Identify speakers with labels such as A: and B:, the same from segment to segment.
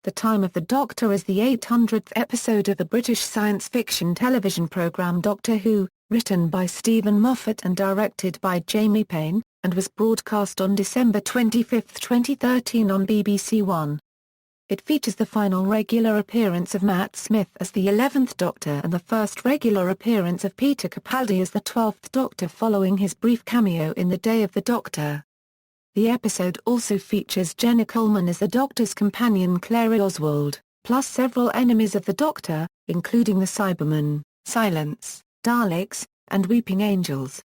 A: The Time of the Doctor is the 800th episode of the British science fiction television programme Doctor Who, written by Steven Moffat and directed by Jamie Payne, and was broadcast on December 25, 2013 on BBC One. It features the final regular appearance of Matt Smith as the 11th Doctor and the first regular appearance of Peter Capaldi as the 12th Doctor following his brief cameo in The Day of the Doctor. The episode also features Jenna Coleman as the Doctor's companion Clara Oswald, plus several enemies of the Doctor, including the Cybermen, Silence, Daleks, and Weeping Angels.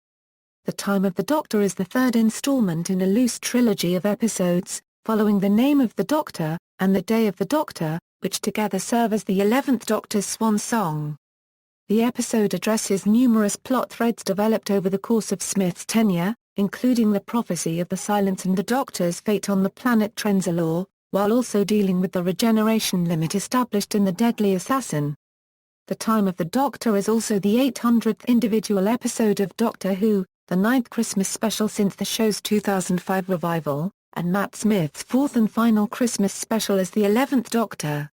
A: The Time of the Doctor is the third installment in a loose trilogy of episodes, following The Name of the Doctor, and The Day of the Doctor, which together serve as the 11th Doctor's swan song. The episode addresses numerous plot threads developed over the course of Smith's tenure, including the prophecy of the Silence and the Doctor's fate on the planet Trenzalore, while also dealing with the regeneration limit established in The Deadly Assassin. The Time of the Doctor is also the 800th individual episode of Doctor Who, the 9th Christmas special since the show's 2005 revival, and Matt Smith's fourth and final Christmas special as the 11th Doctor.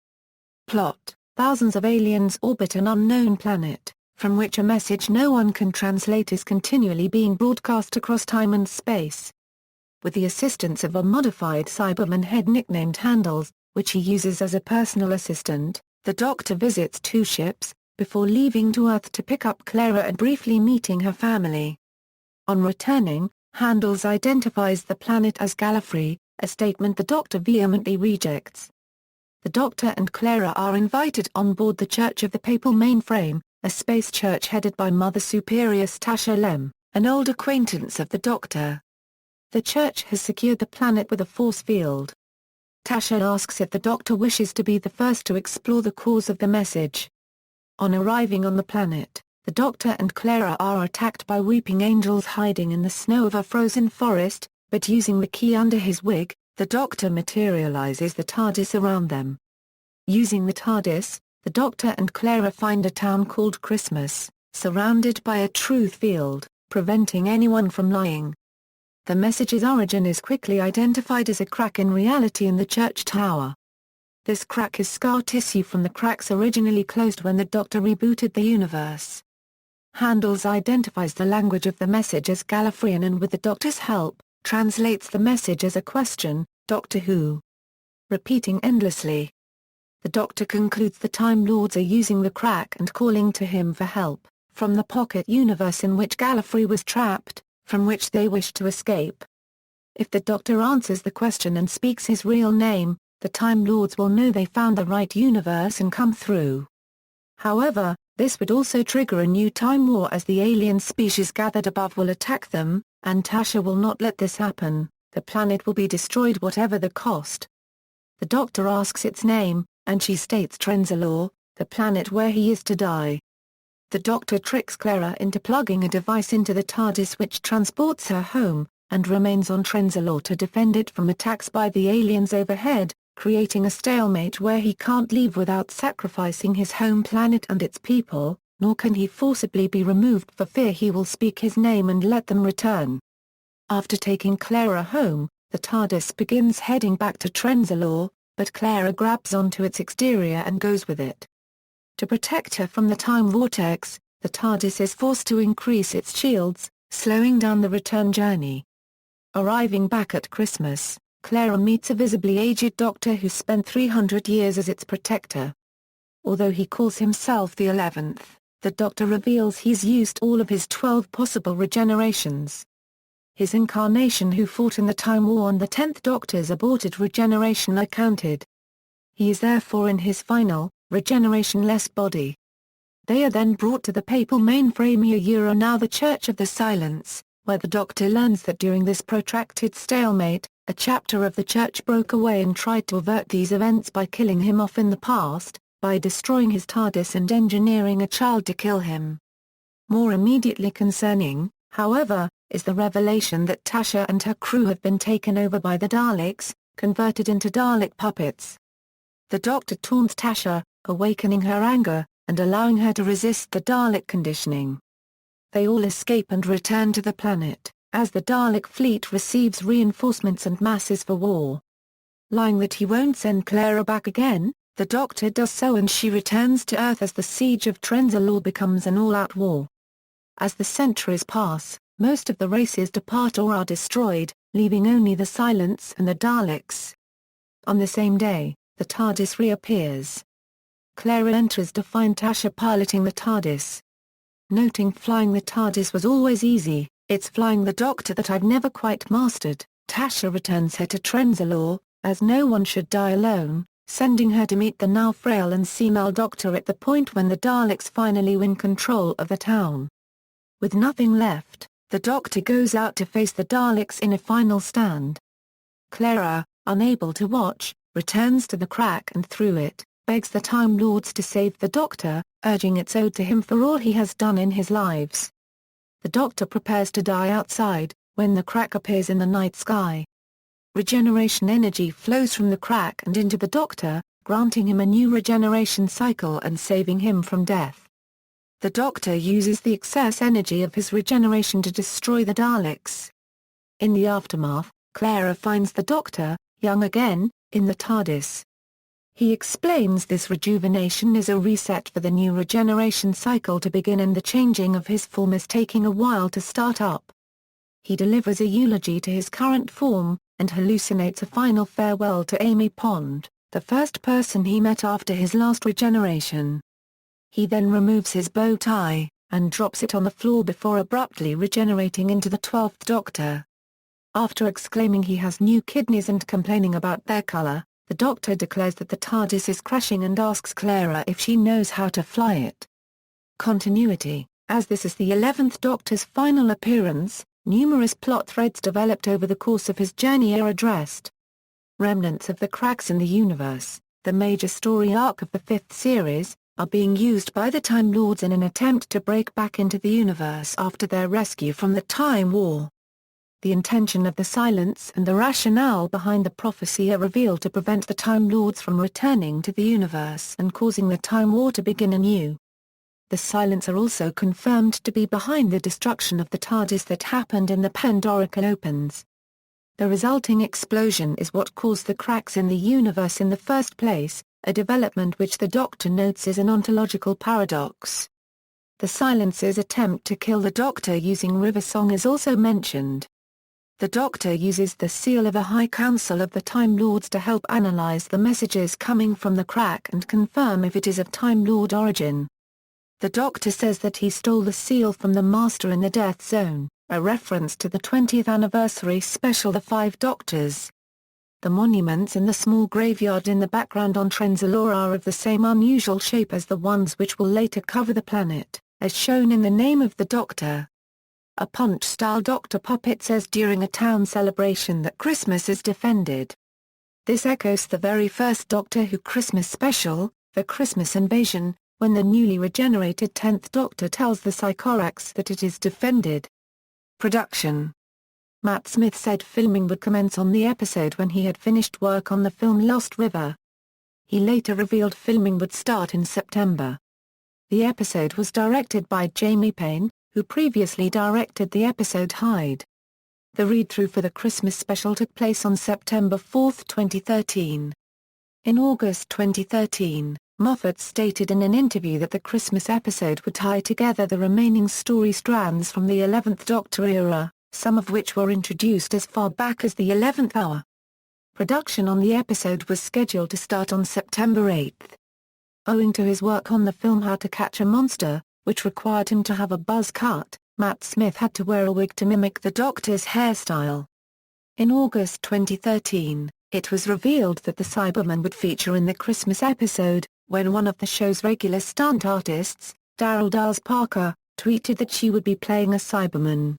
A: Plot: thousands of aliens orbit an unknown planet, from which a message no one can translate is continually being broadcast across time and space. With the assistance of a modified Cyberman head nicknamed Handles, which he uses as a personal assistant, the Doctor visits two ships, before leaving to Earth to pick up Clara and briefly meeting her family. On returning, Handles identifies the planet as Gallifrey, a statement the Doctor vehemently rejects. The Doctor and Clara are invited on board the Church of the Papal Mainframe, a space church headed by Mother Superior Tasha Lem, an old acquaintance of the Doctor. The church has secured the planet with a force field. Tasha asks if the Doctor wishes to be the first to explore the cause of the message. On arriving on the planet, the Doctor and Clara are attacked by weeping angels hiding in the snow of a frozen forest, but using the key under his wig, the Doctor materializes the TARDIS around them. Using the TARDIS, the Doctor and Clara find a town called Christmas, surrounded by a truth field, preventing anyone from lying. The message's origin is quickly identified as a crack in reality in the church tower. This crack is scar tissue from the cracks originally closed when the Doctor rebooted the universe. Handles identifies the language of the message as Gallifreyan and with the Doctor's help, translates the message as a question, Doctor Who? Repeating endlessly. The Doctor concludes the Time Lords are using the crack and calling to him for help, from the pocket universe in which Gallifrey was trapped, from which they wish to escape. If the Doctor answers the question and speaks his real name, the Time Lords will know they found the right universe and come through. However, this would also trigger a new time war as the alien species gathered above will attack them, and Tasha will not let this happen. The planet will be destroyed whatever the cost. The Doctor asks its name, and she states Trenzalore, the planet where he is to die. The Doctor tricks Clara into plugging a device into the TARDIS which transports her home, and remains on Trenzalore to defend it from attacks by the aliens overhead, creating a stalemate where he can't leave without sacrificing his home planet and its people, nor can he forcibly be removed for fear he will speak his name and let them return. After taking Clara home, the TARDIS begins heading back to Trenzalore, but Clara grabs onto its exterior and goes with it. To protect her from the time vortex, the TARDIS is forced to increase its shields, slowing down the return journey. Arriving back at Christmas, Clara meets a visibly aged Doctor who spent 300 years as its protector. Although he calls himself the 11th, the Doctor reveals he's used all of his 12 possible regenerations. His incarnation who fought in the Time War and the 10th Doctor's aborted regeneration are counted. He is therefore in his final, regeneration-less body. They are then brought to the Papal Mainframe now the Church of the Silence, where the Doctor learns that during this protracted stalemate, a chapter of the Church broke away and tried to avert these events by killing him off in the past, by destroying his TARDIS and engineering a child to kill him. More immediately concerning, however, is the revelation that Tasha and her crew have been taken over by the Daleks, converted into Dalek puppets. The Doctor taunts Tasha, awakening her anger, and allowing her to resist the Dalek conditioning. They all escape and return to the planet, as the Dalek fleet receives reinforcements and masses for war. Lying that he won't send Clara back again, the Doctor does so and she returns to Earth as the siege of Trenzalore becomes an all-out war. As the centuries pass, most of the races depart or are destroyed, leaving only the Silence and the Daleks. On the same day, the TARDIS reappears. Clara enters to find Tasha piloting the TARDIS. Noting flying the TARDIS was always easy, it's flying the Doctor that I've never quite mastered. Tasha returns her to Trenzalore, as no one should die alone, sending her to meet the now frail and senile Doctor at the point when the Daleks finally win control of the town. With nothing left, the Doctor goes out to face the Daleks in a final stand. Clara, unable to watch, returns to the crack and through it, begs the Time Lords to save the Doctor, urging it's owed to him for all he has done in his lives. The Doctor prepares to die outside, when the crack appears in the night sky. Regeneration energy flows from the crack and into the Doctor, granting him a new regeneration cycle and saving him from death. The Doctor uses the excess energy of his regeneration to destroy the Daleks. In the aftermath, Clara finds the Doctor, young again, in the TARDIS. He explains this rejuvenation is a reset for the new regeneration cycle to begin and the changing of his form is taking a while to start up. He delivers a eulogy to his current form, and hallucinates a final farewell to Amy Pond, the first person he met after his last regeneration. He then removes his bow tie, and drops it on the floor before abruptly regenerating into the 12th Doctor. After exclaiming he has new kidneys and complaining about their color, the Doctor declares that the TARDIS is crashing and asks Clara if she knows how to fly it. Continuity. As this is the 11th Doctor's final appearance, numerous plot threads developed over the course of his journey are addressed. Remnants of the cracks in the universe, the major story arc of the fifth series, are being used by the Time Lords in an attempt to break back into the universe after their rescue from the Time War. The intention of the Silence and the rationale behind the prophecy are revealed to prevent the Time Lords from returning to the universe and causing the Time War to begin anew. The Silence are also confirmed to be behind the destruction of the TARDIS that happened in the Pandorica Opens. The resulting explosion is what caused the cracks in the universe in the first place, a development which the Doctor notes is an ontological paradox. The Silence's attempt to kill the Doctor using River Song is also mentioned. The Doctor uses the seal of the High Council of the Time Lords to help analyze the messages coming from the crack and confirm if it is of Time Lord origin. The Doctor says that he stole the seal from the Master in the Death Zone, a reference to the 20th anniversary special The Five Doctors. The monuments in the small graveyard in the background on Trenzalore are of the same unusual shape as the ones which will later cover the planet, as shown in the name of the Doctor. A Punch-style Doctor puppet says during a town celebration that Christmas is defended. This echoes the very first Doctor Who Christmas special, The Christmas Invasion, when the newly regenerated 10th Doctor tells the Sycorax that it is defended. Production. Matt Smith said filming would commence on the episode when he had finished work on the film Lost River. He later revealed filming would start in September. The episode was directed by Jamie Payne, who previously directed the episode Hyde. The read-through for the Christmas special took place on September 4, 2013. In August 2013, Moffat stated in an interview that the Christmas episode would tie together the remaining story strands from the 11th Doctor era, some of which were introduced as far back as the 11th hour. Production on the episode was scheduled to start on September 8. Owing to his work on the film How to Catch a Monster, which required him to have a buzz cut, Matt Smith had to wear a wig to mimic the Doctor's hairstyle. In August 2013, it was revealed that the Cybermen would feature in the Christmas episode, when one of the show's regular stunt artists, Daryl Dawes Parker, tweeted that she would be playing a Cyberman.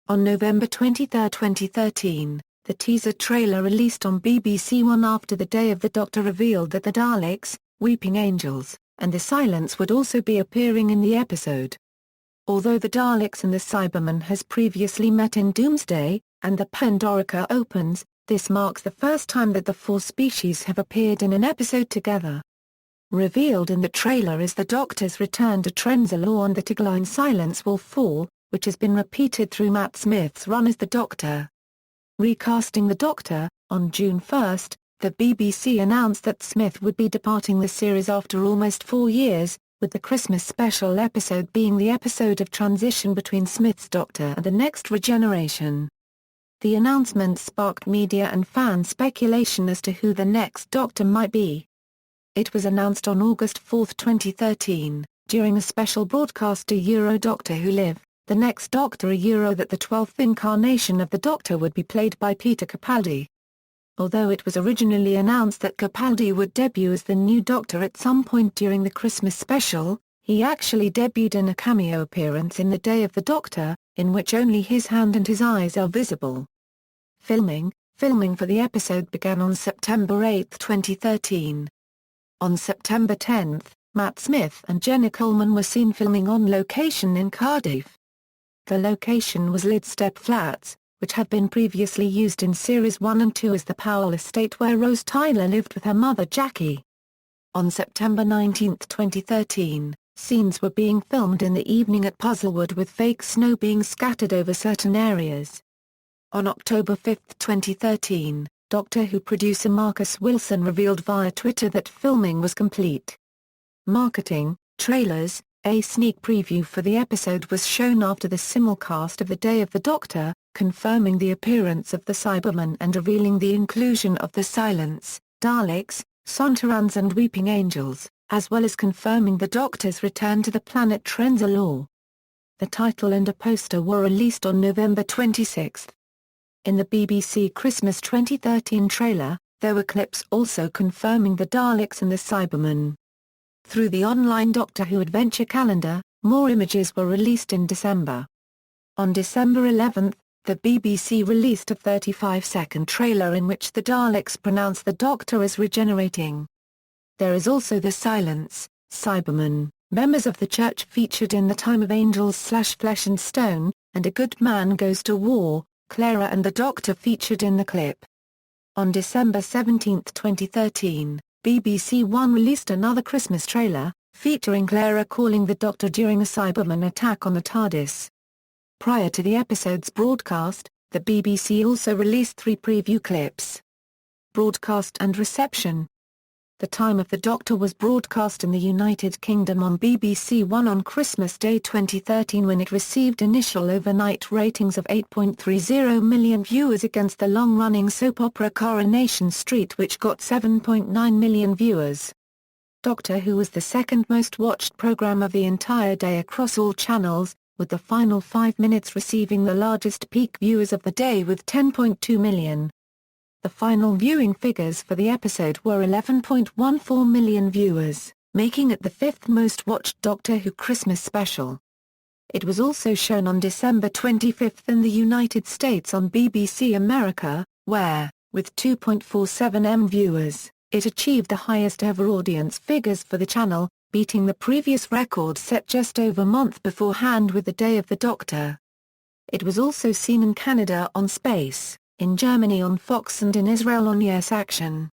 A: On November 23, 2013, the teaser trailer released on BBC One after the Day of the Doctor revealed that the Daleks, Weeping Angels, and the Silence would also be appearing in the episode. Although the Daleks and the Cybermen has previously met in Doomsday, and the Pandorica Opens, this marks the first time that the four species have appeared in an episode together. Revealed in the trailer is the Doctor's return to Trenzalore and the tagline Silence Will Fall, which has been repeated through Matt Smith's run as the Doctor. Recasting the Doctor, on June 1, the BBC announced that Smith would be departing the series after almost 4 years, with the Christmas special episode being the episode of transition between Smith's Doctor and the next regeneration. The announcement sparked media and fan speculation as to who the next Doctor might be. It was announced on August 4, 2013, during a special broadcast to Doctor Who Live, the next Doctor that the 12th incarnation of the Doctor would be played by Peter Capaldi. Although it was originally announced that Capaldi would debut as the new Doctor at some point during the Christmas special, he actually debuted in a cameo appearance in The Day of the Doctor, in which only his hand and his eyes are visible. Filming for the episode began on September 8, 2013. On September 10, Matt Smith and Jenna Coleman were seen filming on location in Cardiff. The location was Lidstead Flats, which had been previously used in Series 1 and 2 as the Powell estate where Rose Tyler lived with her mother Jackie. On September 19, 2013, scenes were being filmed in the evening at Puzzlewood with fake snow being scattered over certain areas. On October 5, 2013, Doctor Who producer Marcus Wilson revealed via Twitter that filming was complete. Marketing, trailers, a sneak preview for the episode was shown after the simulcast of The Day of the Doctor, confirming the appearance of the Cybermen and revealing the inclusion of the Silence, Daleks, Sontarans and Weeping Angels, as well as confirming the Doctor's return to the planet Trenzalore. The title and a poster were released on November 26. In the BBC Christmas 2013 trailer, there were clips also confirming the Daleks and the Cybermen. Through the online Doctor Who Adventure Calendar, more images were released in December. On December 11, the BBC released a 35-second trailer in which the Daleks pronounce the Doctor as regenerating. There is also the Silence, Cybermen, members of the Church featured in The Time of Angels/Flesh and Stone, and A Good Man Goes to War, Clara and the Doctor featured in the clip. On December 17, 2013, BBC One released another Christmas trailer, featuring Clara calling the Doctor during a Cyberman attack on the TARDIS. Prior to the episode's broadcast, the BBC also released 3 preview clips. Broadcast and reception. The Time of the Doctor was broadcast in the United Kingdom on BBC One on Christmas Day 2013 when it received initial overnight ratings of 8.30 million viewers against the long-running soap opera Coronation Street which got 7.9 million viewers. Doctor Who was the second most watched programme of the entire day across all channels, with the final 5 minutes receiving the largest peak viewers of the day with 10.2 million. The final viewing figures for the episode were 11.14 million viewers, making it the 5th most watched Doctor Who Christmas special. It was also shown on December 25 in the United States on BBC America, where, with 2.47 million viewers, it achieved the highest ever audience figures for the channel, beating the previous record set just over a month beforehand with The Day of the Doctor. It was also seen in Canada on Space, in Germany on Fox and in Israel on Yes Action.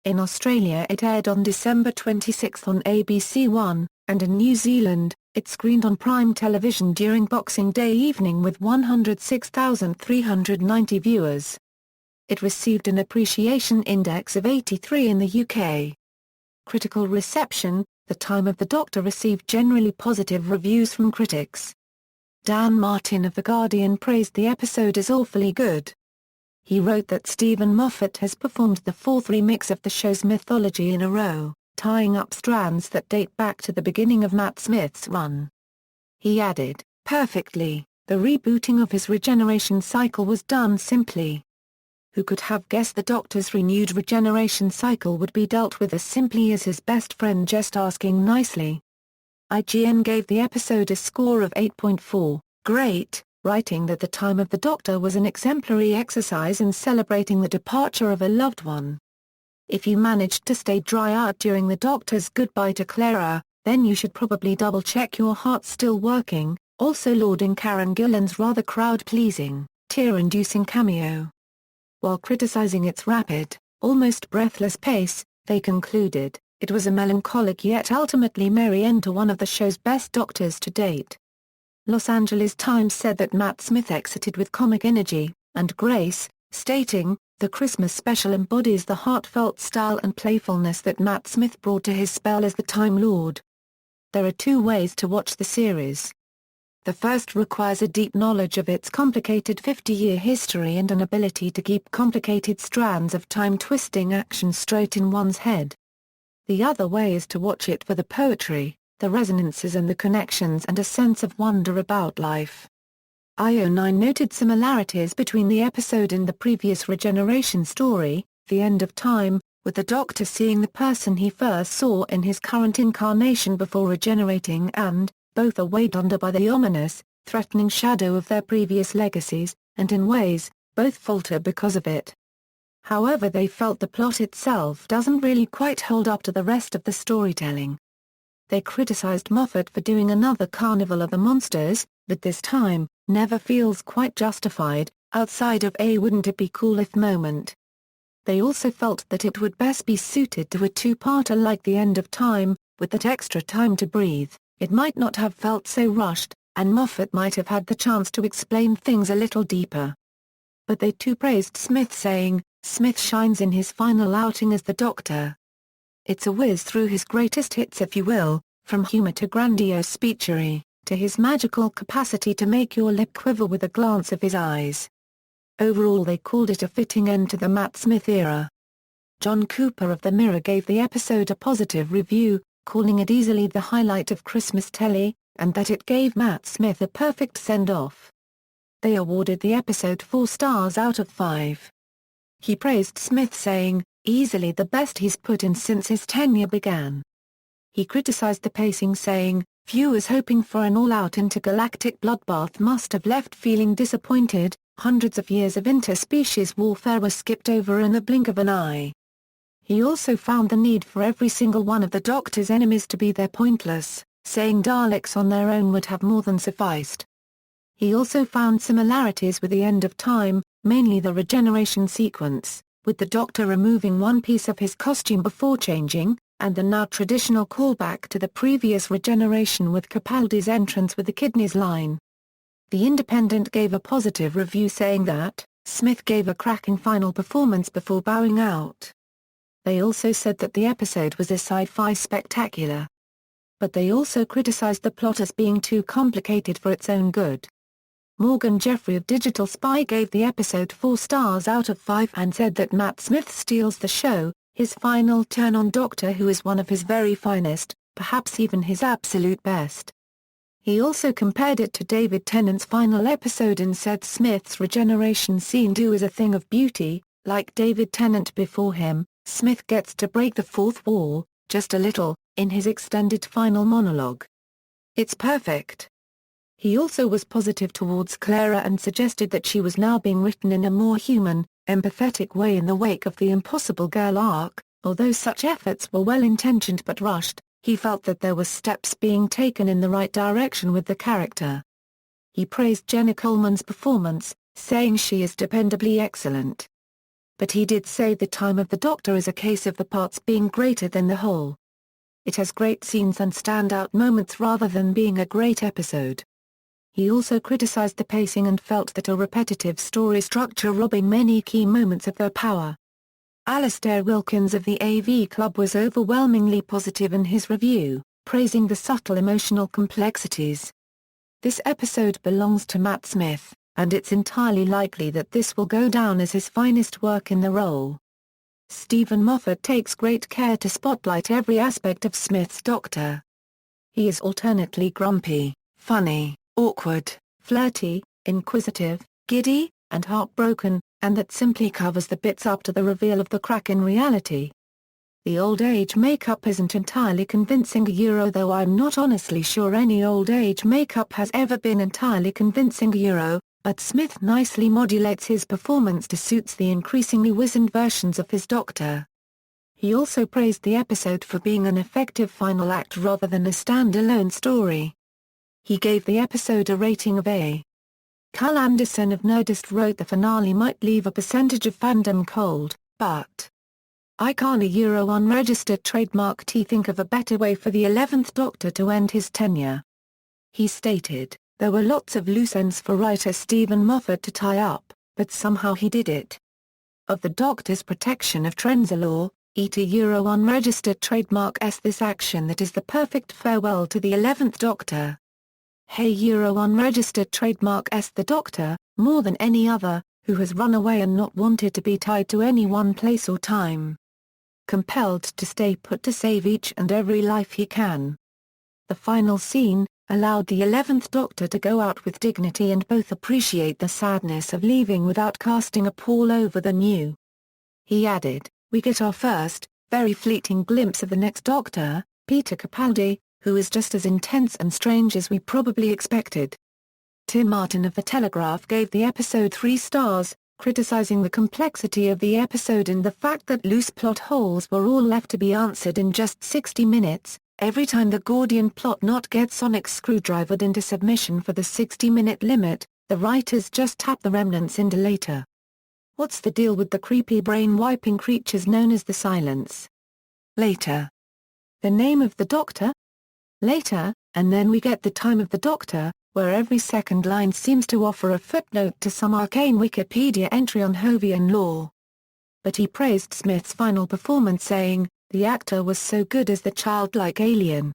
A: In Australia it aired on December 26 on ABC One, and in New Zealand, it screened on Prime Television during Boxing Day evening with 106,390 viewers. It received an appreciation index of 83 in the UK. Critical reception. The Time of the Doctor received generally positive reviews from critics. Dan Martin of The Guardian praised the episode as awfully good. He wrote that Steven Moffat has performed the 4th remix of the show's mythology in a row, tying up strands that date back to the beginning of Matt Smith's run. He added, "Perfectly, the rebooting of his regeneration cycle was done simply. Who could have guessed the Doctor's renewed regeneration cycle would be dealt with as simply as his best friend just asking nicely." IGN gave the episode a score of 8.4, great, writing that The Time of the Doctor was an exemplary exercise in celebrating the departure of a loved one. If you managed to stay dry-eyed during the Doctor's goodbye to Clara, then you should probably double-check your heart's still working, also lauding Karen Gillan's rather crowd-pleasing, tear-inducing cameo. While criticizing its rapid, almost breathless pace, they concluded, it was a melancholic yet ultimately merry end to one of the show's best Doctors to date. Los Angeles Times said that Matt Smith exited with comic energy and grace, stating, The Christmas special embodies the heartfelt style and playfulness that Matt Smith brought to his spell as the Time Lord. There are two ways to watch the series. The first requires a deep knowledge of its complicated 50-year history and an ability to keep complicated strands of time-twisting action straight in one's head. The other way is to watch it for the poetry, the resonances and the connections and a sense of wonder about life. IO9 noted similarities between the episode and the previous regeneration story, The End of Time, with the Doctor seeing the person he first saw in his current incarnation before regenerating and, both are weighed under by the ominous, threatening shadow of their previous legacies, and in ways, both falter because of it. However, they felt the plot itself doesn't really quite hold up to the rest of the storytelling. They criticized Moffat for doing another Carnival of the Monsters, but this time, never feels quite justified, outside of a wouldn't it be cool if moment. They also felt that it would best be suited to a two-parter like The End of Time, with that extra time to breathe. It might not have felt so rushed, and Moffat might have had the chance to explain things a little deeper. But they too praised Smith, saying, "Smith shines in his final outing as the Doctor. It's a whiz through his greatest hits, if you will, from humor to grandiose speechery, to his magical capacity to make your lip quiver with a glance of his eyes." Overall, they called it a fitting end to the Matt Smith era. John Cooper of The Mirror gave the episode a positive review, calling it easily the highlight of Christmas telly, and that it gave Matt Smith a perfect send-off. They awarded the episode 4 stars out of 5. He praised Smith, saying, "Easily the best he's put in since his tenure began." He criticized the pacing, saying, "Viewers hoping for an all-out intergalactic bloodbath must have left feeling disappointed. Hundreds of years of interspecies warfare were skipped over in the blink of an eye." He also found the need for every single one of the Doctor's enemies to be there pointless, saying Daleks on their own would have more than sufficed. He also found similarities with The End of Time, mainly the regeneration sequence, with the Doctor removing one piece of his costume before changing, and the now traditional callback to the previous regeneration with Capaldi's entrance with the kidneys line. The Independent gave a positive review, saying that Smith gave a cracking final performance before bowing out. They also said that the episode was a sci-fi spectacular. But they also criticized the plot as being too complicated for its own good. Morgan Jeffrey of Digital Spy gave the episode 4 stars out of 5 and said that Matt Smith steals the show, his final turn on Doctor Who is one of his very finest, perhaps even his absolute best. He also compared it to David Tennant's final episode and said Smith's regeneration scene too is a thing of beauty. Like David Tennant before him, Smith gets to break the fourth wall, just a little, in his extended final monologue. It's perfect. He also was positive towards Clara and suggested that she was now being written in a more human, empathetic way in the wake of the Impossible Girl arc. Although such efforts were well-intentioned but rushed, he felt that there were steps being taken in the right direction with the character. He praised Jenna Coleman's performance, saying she is dependably excellent. But he did say the time of the Doctor is a case of the parts being greater than the whole. It has great scenes and standout moments rather than being a great episode. He also criticized the pacing and felt that a repetitive story structure robbing many key moments of their power. Alistair Wilkins of the AV Club was overwhelmingly positive in his review, praising the subtle emotional complexities. This episode belongs to Matt Smith, and it's entirely likely that this will go down as his finest work in the role. Steven Moffat takes great care to spotlight every aspect of Smith's Doctor. He is alternately grumpy, funny, awkward, flirty, inquisitive, giddy, and heartbroken, and that simply covers the bits up to the reveal of the crack in reality. The old age makeup isn't entirely convincing though I'm not honestly sure any old age makeup has ever been entirely convincing but Smith nicely modulates his performance to suit the increasingly wizened versions of his Doctor. He also praised the episode for being an effective final act rather than a stand-alone story. He gave the episode a rating of A. Cal Anderson of Nerdist wrote the finale might leave a percentage of fandom cold, but I can't unregistered trademark think of a better way for the 11th Doctor to end his tenure. He stated, there were lots of loose ends for writer Steven Moffat to tie up, but somehow he did it. of the Doctor's protection of Trenzalore, et Euro unregistered trademark S. This action that is the perfect farewell to the 11th Doctor. Hey Euro unregistered trademark S. The Doctor, more than any other, who has run away and not wanted to be tied to any one place or time. Compelled to stay put to save each and every life he can. The final scene allowed the 11th Doctor to go out with dignity and both appreciate the sadness of leaving without casting a pall over the new. He added, "We get our first, very fleeting glimpse of the next Doctor, Peter Capaldi, who is just as intense and strange as we probably expected." Tim Martin of The Telegraph gave the episode 3 stars, criticizing the complexity of the episode and the fact that loose plot holes were all left to be answered in just 60 minutes. Every time the Gordian plot knot gets Sonic screwdrivered into submission for the 60-minute limit, the writers just tap the remnants into later. What's the deal with the creepy brain-wiping creatures known as the Silence? Later. The name of the Doctor? Later, and then we get the time of the Doctor, where every second line seems to offer a footnote to some arcane Wikipedia entry on Hovian lore. But he praised Smith's final performance saying, "The actor was so good as the childlike alien."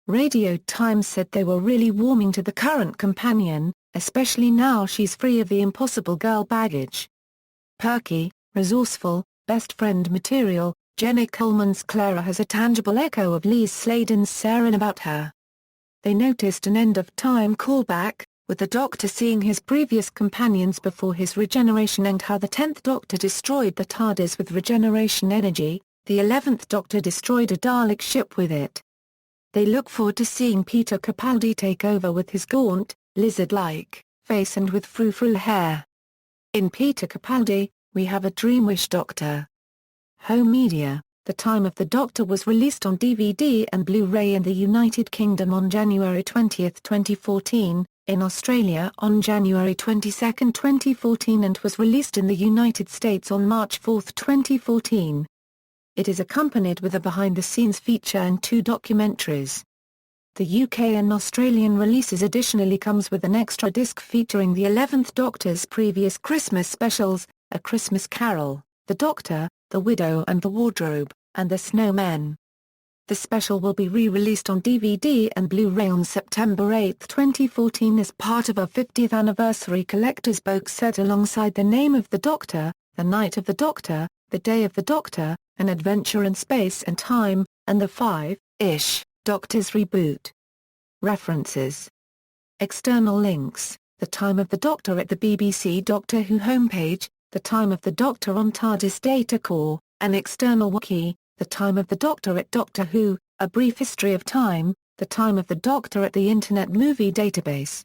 A: Radio Times said they were really warming to the current companion, especially now she's free of the impossible girl baggage. Perky, resourceful, best friend material, Jenna Coleman's Clara has a tangible echo of Lee Sladen's Sarah about her. They noticed an end-of-time callback, with the Doctor seeing his previous companions before his regeneration and how the 10th Doctor destroyed the TARDIS with regeneration energy. The 11th Doctor destroyed a Dalek ship with it. They look forward to seeing Peter Capaldi take over with his gaunt, lizard-like face and with frou-frou hair. In Peter Capaldi, we have a Dreamwish Doctor. Home media. The Time of the Doctor was released on DVD and Blu-ray in the United Kingdom on January 20, 2014, in Australia on January 22, 2014 and was released in the United States on March 4, 2014. It is accompanied with a behind-the-scenes feature and 2 documentaries. The UK and Australian releases additionally comes with an extra disc featuring the 11th Doctor's previous Christmas specials, A Christmas Carol, The Doctor, The Widow and the Wardrobe, and The Snowmen. The special will be re-released on DVD and Blu-ray on September 8, 2014 as part of a 50th anniversary collector's box set alongside The Name of the Doctor, The Night of the Doctor, The Day of the Doctor, An Adventure in Space and Time, and The Five-ish Doctors Reboot. References. External links, The Time of the Doctor at the BBC Doctor Who homepage, The Time of the Doctor on TARDIS Data Core, an external wiki, The Time of the Doctor at Doctor Who, A Brief History of Time, The Time of the Doctor at the Internet Movie Database.